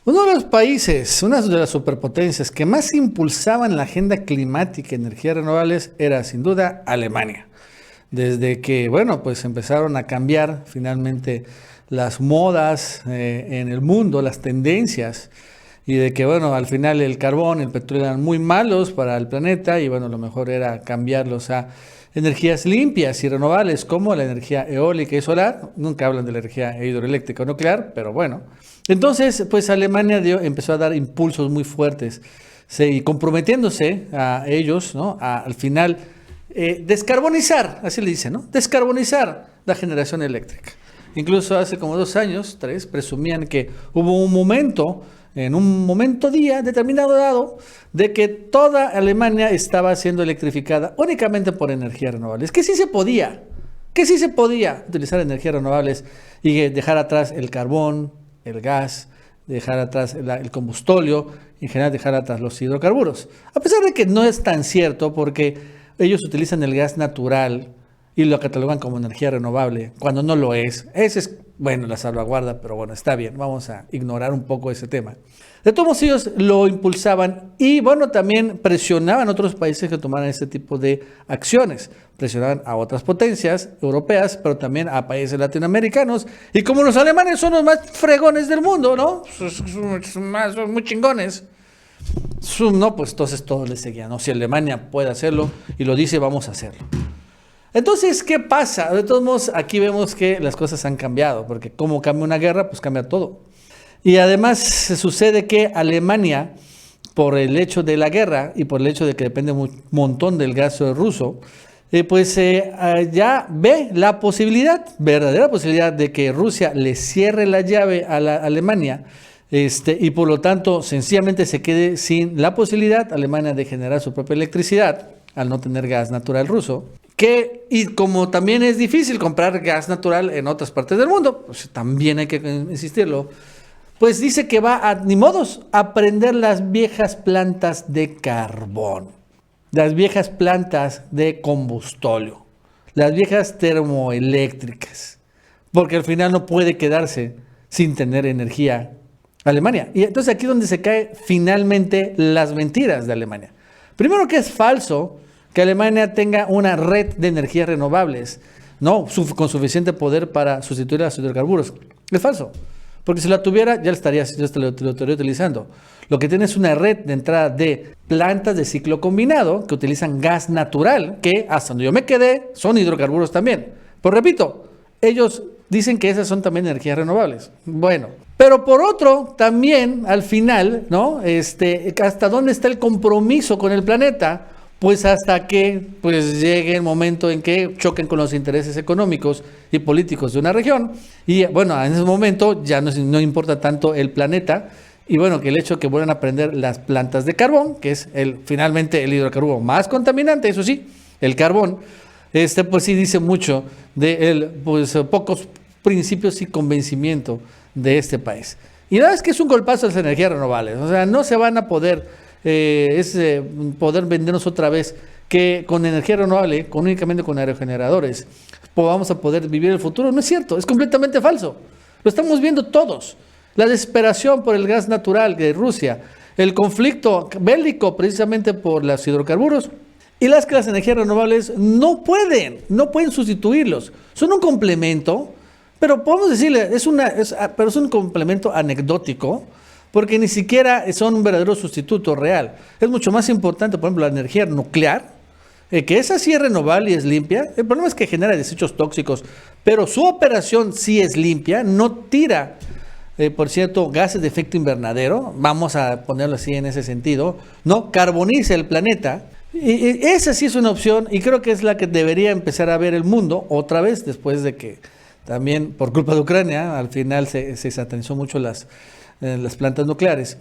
Uno de los países, una de las superpotencias que más impulsaban la agenda climática y energías renovables era sin duda Alemania. Desde que, bueno, pues empezaron a cambiar finalmente las modas en el mundo, las tendencias, y de que, bueno, al final el carbón, el petróleo eran muy malos para el planeta y, bueno, lo mejor era cambiarlos a energías limpias y renovables como la energía eólica y solar. Nunca hablan de la energía hidroeléctrica o nuclear, pero bueno. Entonces, pues Alemania empezó a dar impulsos muy fuertes, y comprometiéndose a ellos, ¿no? Al final descarbonizar, así le dicen, ¿no? Descarbonizar la generación eléctrica. Incluso hace como 2 años, 3, presumían que hubo un momento, en un momento día determinado dado, de que toda Alemania estaba siendo electrificada únicamente por energías renovables. Que sí se podía utilizar energías renovables y dejar atrás el carbón, el gas, dejar atrás el combustóleo, en general dejar atrás los hidrocarburos. A pesar de que no es tan cierto, porque ellos utilizan el gas natural y lo catalogan como energía renovable, cuando no lo es. Esa es, bueno, la salvaguarda, pero bueno, está bien, vamos a ignorar un poco ese tema. De todos modos, ellos lo impulsaban y, bueno, también presionaban a otros países que tomaran este tipo de acciones. Presionaban a otras potencias europeas, pero también a países latinoamericanos. Y como los alemanes son los más fregones del mundo, ¿no? Son muy chingones. No, pues entonces todos le seguían, ¿no? Si Alemania puede hacerlo y lo dice, vamos a hacerlo. Entonces, ¿qué pasa? De todos modos, aquí vemos que las cosas han cambiado, porque como cambia una guerra, pues cambia todo. Y además se sucede que Alemania, por el hecho de la guerra y por el hecho de que depende un montón del gas ruso, ya ve la posibilidad, verdadera posibilidad, de que Rusia le cierre la llave a la Alemania. Y por lo tanto, sencillamente se quede sin la posibilidad Alemania de generar su propia electricidad al no tener gas natural ruso. Y como también es difícil comprar gas natural en otras partes del mundo, pues también hay que insistirlo, pues dice que va ni modos, a prender las viejas plantas de carbón, las viejas plantas de combustóleo, las viejas termoeléctricas, porque al final no puede quedarse sin tener energía Alemania. Y entonces aquí es donde se caen finalmente las mentiras de Alemania. Primero, que es falso que Alemania tenga una red de energías renovables, ¿no? Con suficiente poder para sustituir a los hidrocarburos. Es falso. Porque si la tuviera, ya lo estaría utilizando. Lo que tiene es una red de entrada de plantas de ciclo combinado que utilizan gas natural, que hasta donde yo me quedé son hidrocarburos también. Pues repito, ellos dicen que esas son también energías renovables. Bueno, pero por otro, también al final, ¿no? ¿Hasta dónde está el compromiso con el planeta? Pues hasta que llegue el momento en que choquen con los intereses económicos y políticos de una región. Y bueno, en ese momento ya no importa tanto el planeta. Y bueno, que el hecho de que vuelvan a prender las plantas de carbón, que es finalmente el hidrocarburo más contaminante, eso sí, el carbón, pues sí dice mucho de pocos principios y convencimiento de este país. Y la verdad es que es un golpazo a las energías renovables. O sea, no se van a poder poder vendernos otra vez que con energía renovable, únicamente con aerogeneradores, vamos a poder vivir el futuro. No es cierto, es completamente falso. Lo estamos viendo todos. La desesperación por el gas natural de Rusia, el conflicto bélico precisamente por los hidrocarburos, y las energías renovables no pueden sustituirlos. Son un complemento, pero podemos decirle, pero es un complemento anecdótico, porque ni siquiera son un verdadero sustituto real. Es mucho más importante, por ejemplo, la energía nuclear, que esa sí es renovable y es limpia. El problema es que genera desechos tóxicos, pero su operación sí es limpia, no tira, por cierto, gases de efecto invernadero, vamos a ponerlo así en ese sentido, no carboniza el planeta. Y esa sí es una opción y creo que es la que debería empezar a ver el mundo otra vez, después de que también por culpa de Ucrania al final se satanizó mucho las plantas nucleares.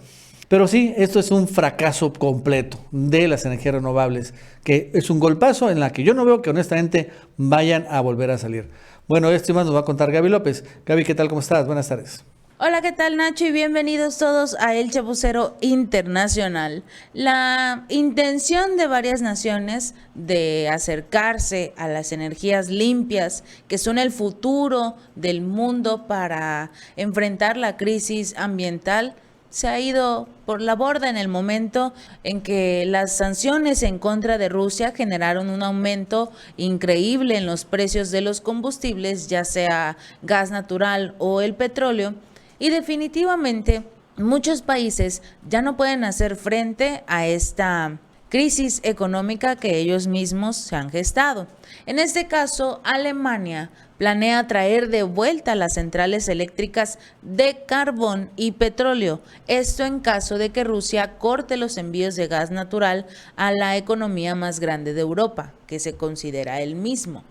Pero sí, esto es un fracaso completo de las energías renovables, que es un golpazo en la que yo no veo que honestamente vayan a volver a salir. Bueno, esto y más nos va a contar Gaby López. Gaby, ¿qué tal? ¿Cómo estás? Buenas tardes. Hola, ¿qué tal, Nacho? Y bienvenidos todos a El Chapucero Internacional. La intención de varias naciones de acercarse a las energías limpias, que son el futuro del mundo para enfrentar la crisis ambiental, se ha ido por la borda en el momento en que las sanciones en contra de Rusia generaron un aumento increíble en los precios de los combustibles, ya sea gas natural o el petróleo, y definitivamente muchos países ya no pueden hacer frente a esta crisis económica que ellos mismos se han gestado. En este caso, Alemania planea traer de vuelta las centrales eléctricas de carbón y petróleo, esto en caso de que Rusia corte los envíos de gas natural a la economía más grande de Europa, que se considera el mismo.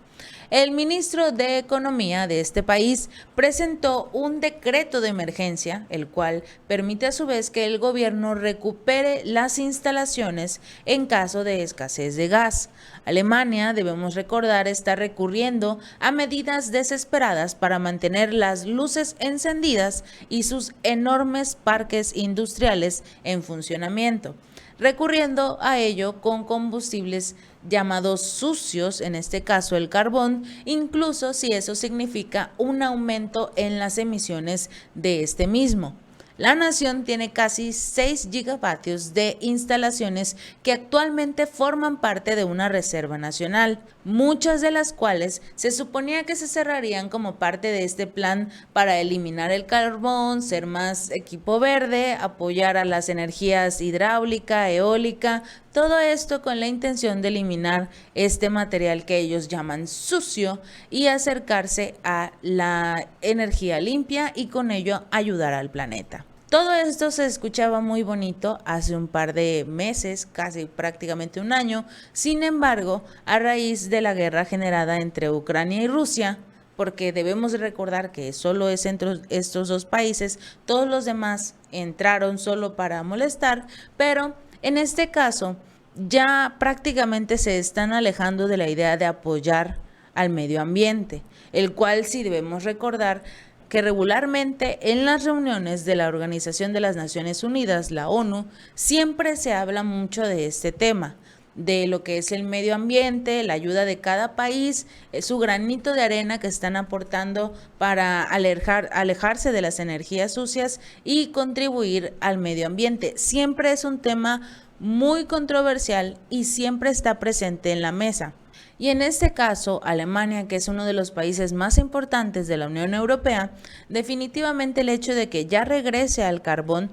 El ministro de Economía de este país presentó un decreto de emergencia, el cual permite a su vez que el gobierno recupere las instalaciones en caso de escasez de gas. Alemania, debemos recordar, está recurriendo a medidas desesperadas para mantener las luces encendidas y sus enormes parques industriales en funcionamiento, recurriendo a ello con combustibles llamados sucios, en este caso el carbón, incluso si eso significa un aumento en las emisiones de este mismo. La nación tiene casi 6 gigavatios de instalaciones que actualmente forman parte de una reserva nacional, muchas de las cuales se suponía que se cerrarían como parte de este plan para eliminar el carbón, ser más equipo verde, apoyar a las energías hidráulica, eólica, todo esto con la intención de eliminar este material que ellos llaman sucio y acercarse a la energía limpia y con ello ayudar al planeta. Todo esto se escuchaba muy bonito hace un par de meses, casi prácticamente un año. Sin embargo, a raíz de la guerra generada entre Ucrania y Rusia, porque debemos recordar que solo es entre estos dos países, todos los demás entraron solo para molestar, pero en este caso ya prácticamente se están alejando de la idea de apoyar al medio ambiente, el cual sí debemos recordar que regularmente en las reuniones de la Organización de las Naciones Unidas, la ONU, siempre se habla mucho de este tema, de lo que es el medio ambiente, la ayuda de cada país, su granito de arena que están aportando para alejarse de las energías sucias y contribuir al medio ambiente. Siempre es un tema muy controversial y siempre está presente en la mesa. Y en este caso, Alemania, que es uno de los países más importantes de la Unión Europea, definitivamente el hecho de que ya regrese al carbón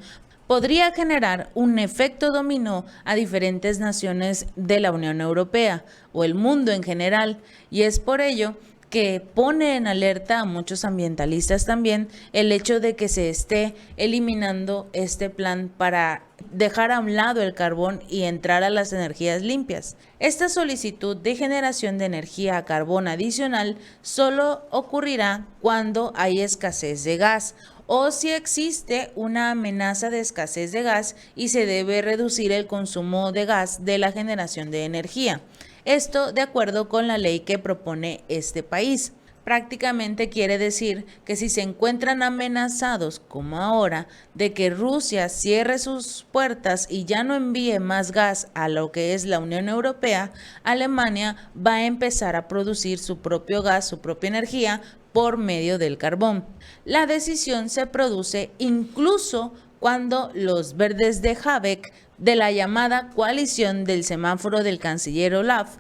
podría generar un efecto dominó a diferentes naciones de la Unión Europea o el mundo en general, y es por ello que pone en alerta a muchos ambientalistas también el hecho de que se esté eliminando este plan para dejar a un lado el carbón y entrar a las energías limpias. Esta solicitud de generación de energía a carbón adicional solo ocurrirá cuando hay escasez de gas o si existe una amenaza de escasez de gas y se debe reducir el consumo de gas de la generación de energía. Esto de acuerdo con la ley que propone este país. Prácticamente quiere decir que si se encuentran amenazados, como ahora, de que Rusia cierre sus puertas y ya no envíe más gas a lo que es la Unión Europea, Alemania va a empezar a producir su propio gas, su propia energía, por medio del carbón. La decisión se produce incluso cuando los verdes de Habeck, de la llamada coalición del semáforo del canciller Olaf,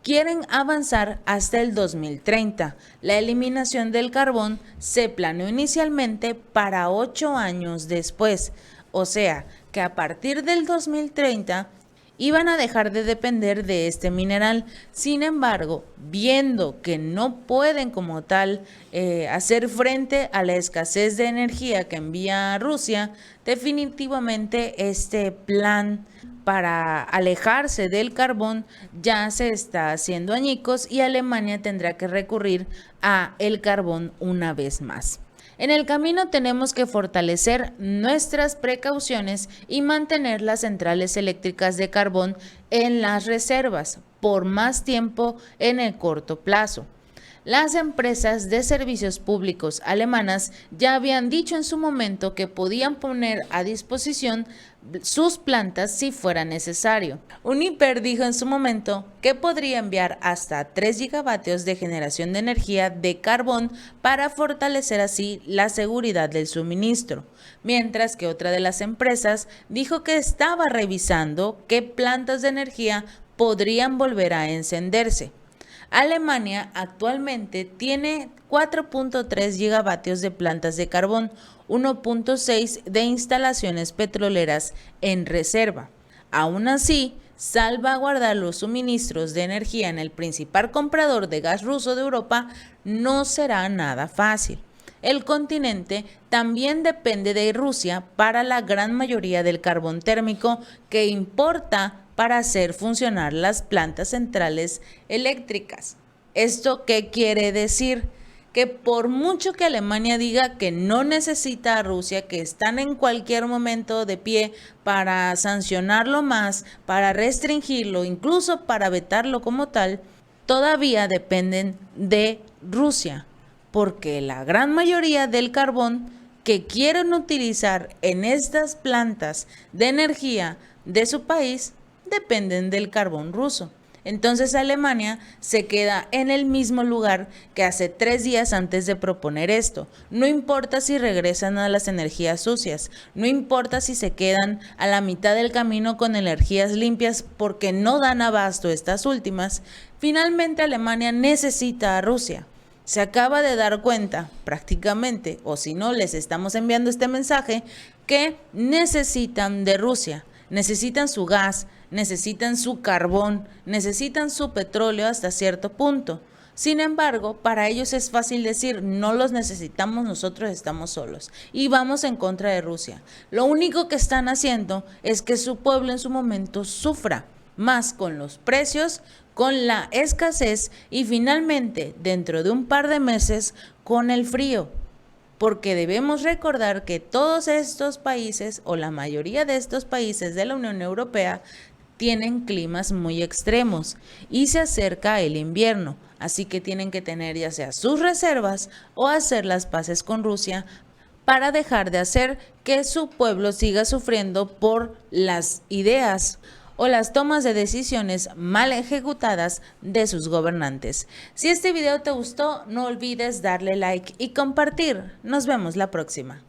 quieren avanzar hasta el 2030. La eliminación del carbón se planeó inicialmente para 8 años después, o sea que a partir del 2030 iban a dejar de depender de este mineral. Sin embargo, viendo que no pueden como tal hacer frente a la escasez de energía que envía Rusia, definitivamente este plan para alejarse del carbón ya se está haciendo añicos y Alemania tendrá que recurrir a el carbón una vez más. En el camino tenemos que fortalecer nuestras precauciones y mantener las centrales eléctricas de carbón en las reservas por más tiempo en el corto plazo. Las empresas de servicios públicos alemanas ya habían dicho en su momento que podían poner a disposición sus plantas si fuera necesario. Uniper dijo en su momento que podría enviar hasta 3 gigavatios de generación de energía de carbón para fortalecer así la seguridad del suministro, mientras que otra de las empresas dijo que estaba revisando qué plantas de energía podrían volver a encenderse. Alemania actualmente tiene 4.3 gigavatios de plantas de carbón, 1.6 de instalaciones petroleras en reserva. Aún así, salvaguardar los suministros de energía en el principal comprador de gas ruso de Europa no será nada fácil. El continente también depende de Rusia para la gran mayoría del carbón térmico que importa para hacer funcionar las plantas centrales eléctricas. ¿Esto qué quiere decir? Que por mucho que Alemania diga que no necesita a Rusia, que están en cualquier momento de pie para sancionarlo más, para restringirlo, incluso para vetarlo como tal, todavía dependen de Rusia, porque la gran mayoría del carbón que quieren utilizar en estas plantas de energía de su país dependen del carbón ruso. Entonces Alemania se queda en el mismo lugar que hace 3 días antes de proponer esto. No importa si regresan a las energías sucias, no importa si se quedan a la mitad del camino con energías limpias porque no dan abasto estas últimas, finalmente Alemania necesita a Rusia. Se acaba de dar cuenta prácticamente, o si no les estamos enviando este mensaje, que necesitan de Rusia. Necesitan su gas, necesitan su carbón, necesitan su petróleo hasta cierto punto. Sin embargo, para ellos es fácil decir, no los necesitamos, nosotros estamos solos y vamos en contra de Rusia. Lo único que están haciendo es que su pueblo en su momento sufra más con los precios, con la escasez y finalmente, dentro de un par de meses, con el frío. Porque debemos recordar que todos estos países o la mayoría de estos países de la Unión Europea tienen climas muy extremos y se acerca el invierno, así que tienen que tener ya sea sus reservas o hacer las paces con Rusia para dejar de hacer que su pueblo siga sufriendo por las ideas o las tomas de decisiones mal ejecutadas de sus gobernantes. Si este video te gustó, no olvides darle like y compartir. Nos vemos la próxima.